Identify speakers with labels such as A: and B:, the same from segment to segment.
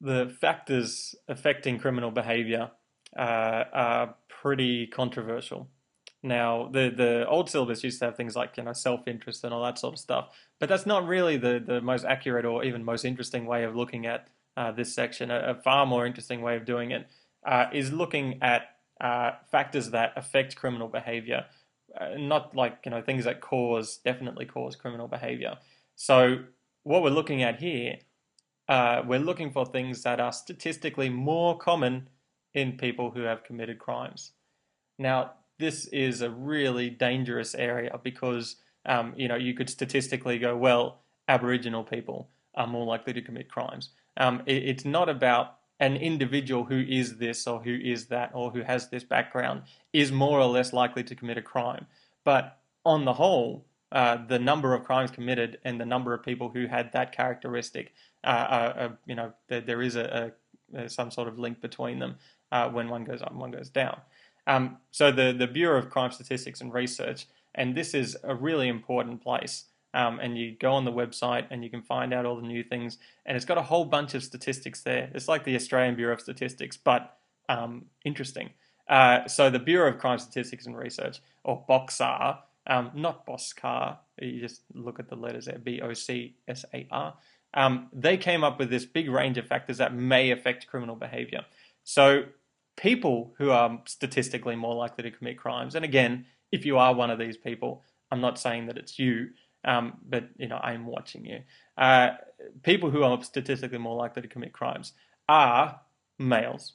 A: The factors affecting criminal behavior are pretty controversial. Now, the old syllabus used to have things like, self-interest and all that sort of stuff, but that's not really the most accurate or even most interesting way of looking at this section. A far more interesting way of doing it is looking at factors that affect criminal behavior, not like, things that definitely cause criminal behavior. So what we're looking at here, we're looking for things that are statistically more common in people who have committed crimes. Now, this is a really dangerous area because, you could statistically go, well, Aboriginal people are more likely to commit crimes. It's not about an individual who is this or who is that or who has this background is more or less likely to commit a crime. But on the whole, the number of crimes committed and the number of people who had that characteristic, there is some sort of link between them when one goes up and one goes down. So the Bureau of Crime Statistics and Research, and this is a really important place, and you go on the website and you can find out all the new things, and it's got a whole bunch of statistics there. It's like the Australian Bureau of Statistics, but interesting. So the Bureau of Crime Statistics and Research, or BOCSAR, not BOSCAR, you just look at the letters there, BOCSAR, they came up with this big range of factors that may affect criminal behavior. So people who are statistically more likely to commit crimes, and again, if you are one of these people, I'm not saying that it's you, but I'm watching you. People who are statistically more likely to commit crimes are males.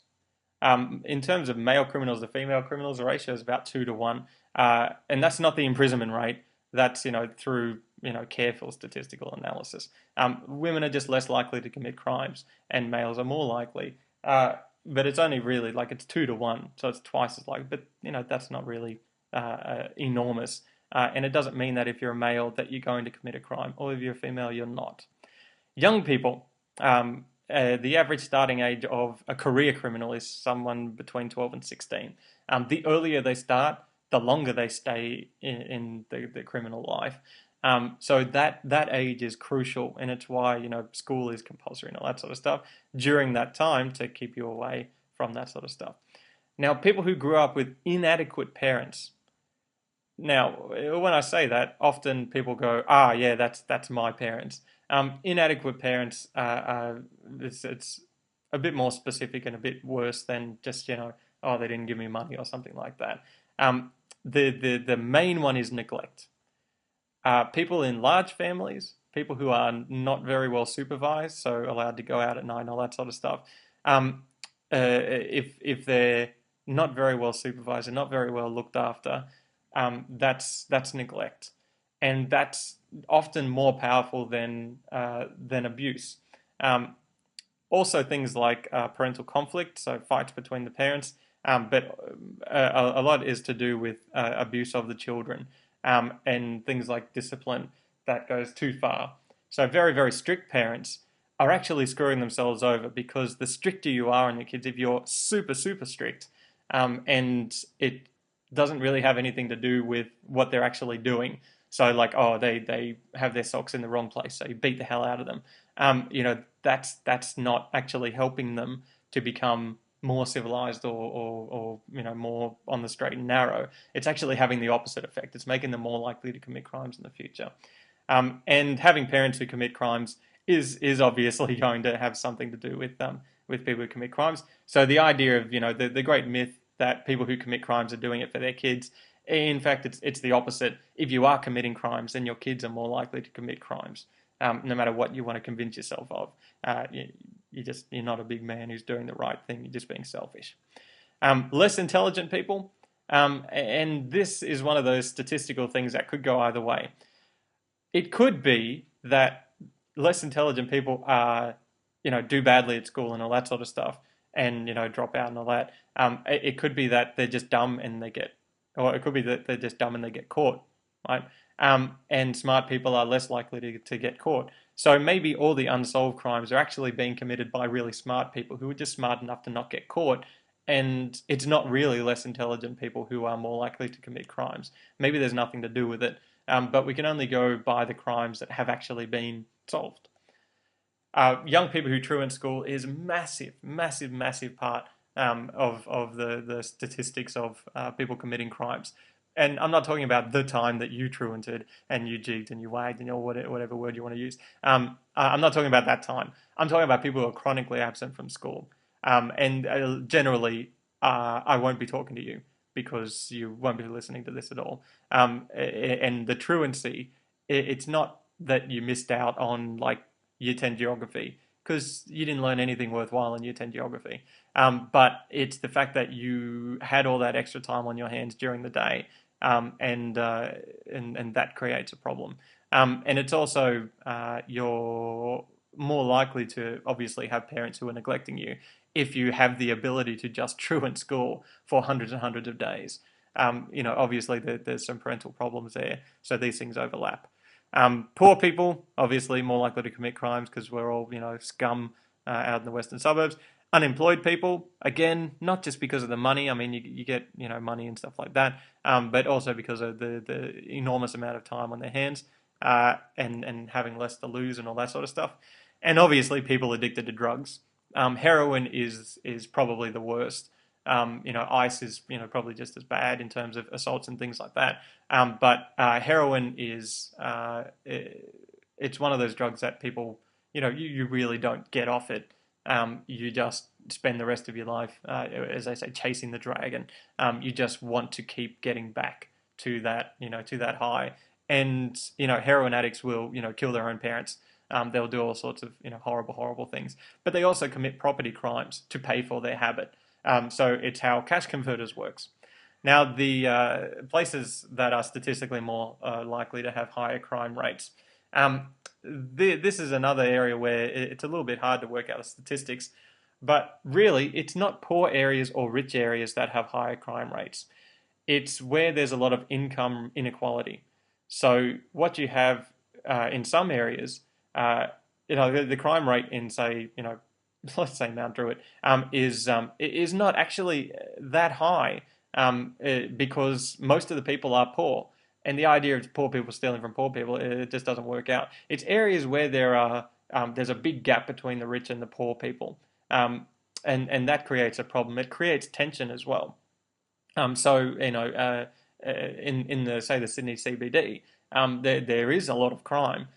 A: In terms of male criminals to female criminals, the ratio is about 2 to 1, and that's not the imprisonment rate. That's through careful statistical analysis. Women are just less likely to commit crimes, and males are more likely. But it's only really like it's 2 to 1, so it's twice as likely. But that's not really enormous, and it doesn't mean that if you're a male that you're going to commit a crime, or if you're a female you're not. Young people, the average starting age of a career criminal is someone between 12 and 16. The earlier they start, the longer they stay in the criminal life. So that age is crucial, and it's why school is compulsory and all that sort of stuff during that time to keep you away from that sort of stuff. Now, people who grew up with inadequate parents. Now, when I say that, often people go, yeah, that's my parents. Inadequate parents, it's a bit more specific and a bit worse than just, oh, they didn't give me money or something like that. The main one is neglect. People in large families, people who are not very well supervised, so allowed to go out at night and all that sort of stuff. If they're not very well supervised and not very well looked after, that's neglect, and that's often more powerful than abuse. Also, things like parental conflict, so fights between the parents, but a lot is to do with abuse of the children, and things like discipline that goes too far. So very, very strict parents are actually screwing themselves over, because the stricter you are on your kids, if you're super, super strict, and it doesn't really have anything to do with what they're actually doing. So like, oh, they have their socks in the wrong place, so you beat the hell out of them. That's not actually helping them to become more civilized or more on the straight and narrow. It's actually having the opposite effect. It's making them more likely to commit crimes in the future. And having parents who commit crimes is obviously going to have something to do with people who commit crimes. So the idea of the great myth that people who commit crimes are doing it for their kids, in fact, it's the opposite. If you are committing crimes, then your kids are more likely to commit crimes, no matter what you want to convince yourself of. You're not a big man who's doing the right thing. You're just being selfish. Less intelligent people, and this is one of those statistical things that could go either way. It could be that less intelligent people do badly at school and all that sort of stuff, and drop out and all that. It could be that they're just dumb and or it could be that they're just dumb and they get caught, right? And smart people are less likely to get caught. So maybe all the unsolved crimes are actually being committed by really smart people who are just smart enough to not get caught, and it's not really less intelligent people who are more likely to commit crimes. Maybe there's nothing to do with it, but we can only go by the crimes that have actually been solved. Young people who truant school is a massive, massive, massive part of the statistics of people committing crimes. And I'm not talking about the time that you truanted and you jigged and you wagged and whatever word you want to use. I'm not talking about that time. I'm talking about people who are chronically absent from school. And generally, I won't be talking to you because you won't be listening to this at all. And the truancy, it's not that you missed out on like year 10 geography because you didn't learn anything worthwhile in year 10 geography. But it's the fact that you had all that extra time on your hands during the day, and that creates a problem. And it's also you're more likely to obviously have parents who are neglecting you if you have the ability to just truant school for hundreds and hundreds of days. Obviously there's some parental problems there, so these things overlap. Poor people, obviously, more likely to commit crimes because we're all, scum out in the western suburbs. Unemployed people, again, not just because of the money. I mean, you get, money and stuff like that, but also because of the enormous amount of time on their hands and having less to lose and all that sort of stuff. And obviously, people addicted to drugs. Heroin is probably the worst. Ice is probably just as bad in terms of assaults and things like that. But heroin is it's one of those drugs that people you really don't get off it. You just spend the rest of your life, as I say, chasing the dragon. You just want to keep getting back to that to that high. And heroin addicts will kill their own parents. They'll do all sorts of horrible, horrible things. But they also commit property crimes to pay for their habit. So it's how cash converters works. Now, the places that are statistically more likely to have higher crime rates. This is another area where it's a little bit hard to work out the statistics, but really, it's not poor areas or rich areas that have higher crime rates. It's where there's a lot of income inequality. So what you have in some areas, the crime rate in, say, let's say Mount Druitt, is not actually that high because most of the people are poor. And the idea of poor people stealing from poor people, it just doesn't work out. It's areas where there's a big gap between the rich and the poor people. And that creates a problem. It creates tension as well. In the say the Sydney CBD, there is a lot of crime.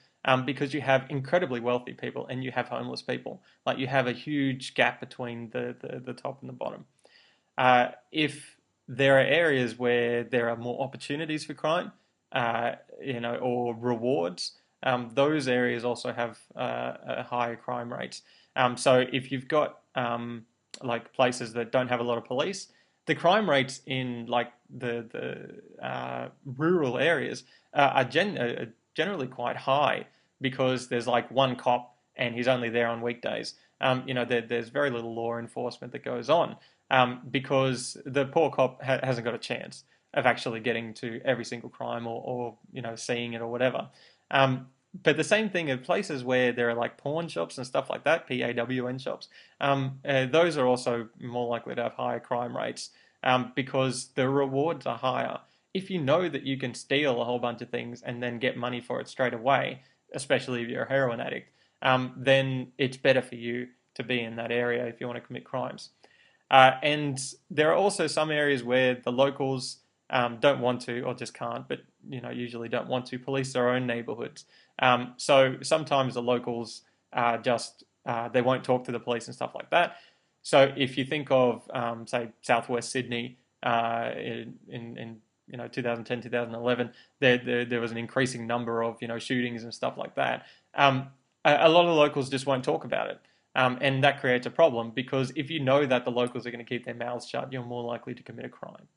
A: Because you have incredibly wealthy people and you have homeless people. Like you have a huge gap between the top and the bottom. If there are areas where there are more opportunities for crime, or rewards, those areas also have higher crime rates. So if you've got like places that don't have a lot of police, the crime rates in like the rural areas are generally quite high because there's like one cop and he's only there on weekdays. There's very little law enforcement that goes on because the poor cop hasn't got a chance of actually getting to every single crime or seeing it or whatever. But the same thing in places where there are like pawn shops and stuff like that, PAWN shops, those are also more likely to have higher crime rates because the rewards are higher. If you know that you can steal a whole bunch of things and then get money for it straight away, especially if you're a heroin addict, then it's better for you to be in that area if you want to commit crimes. And there are also some areas where the locals don't want to, or just can't, but usually don't want to police their own neighborhoods. So sometimes the locals just they won't talk to the police and stuff like that. So if you think of say Southwest Sydney in 2010, 2011, there was an increasing number of shootings and stuff like that. A lot of locals just won't talk about it. And that creates a problem because if you know that the locals are going to keep their mouths shut, you're more likely to commit a crime.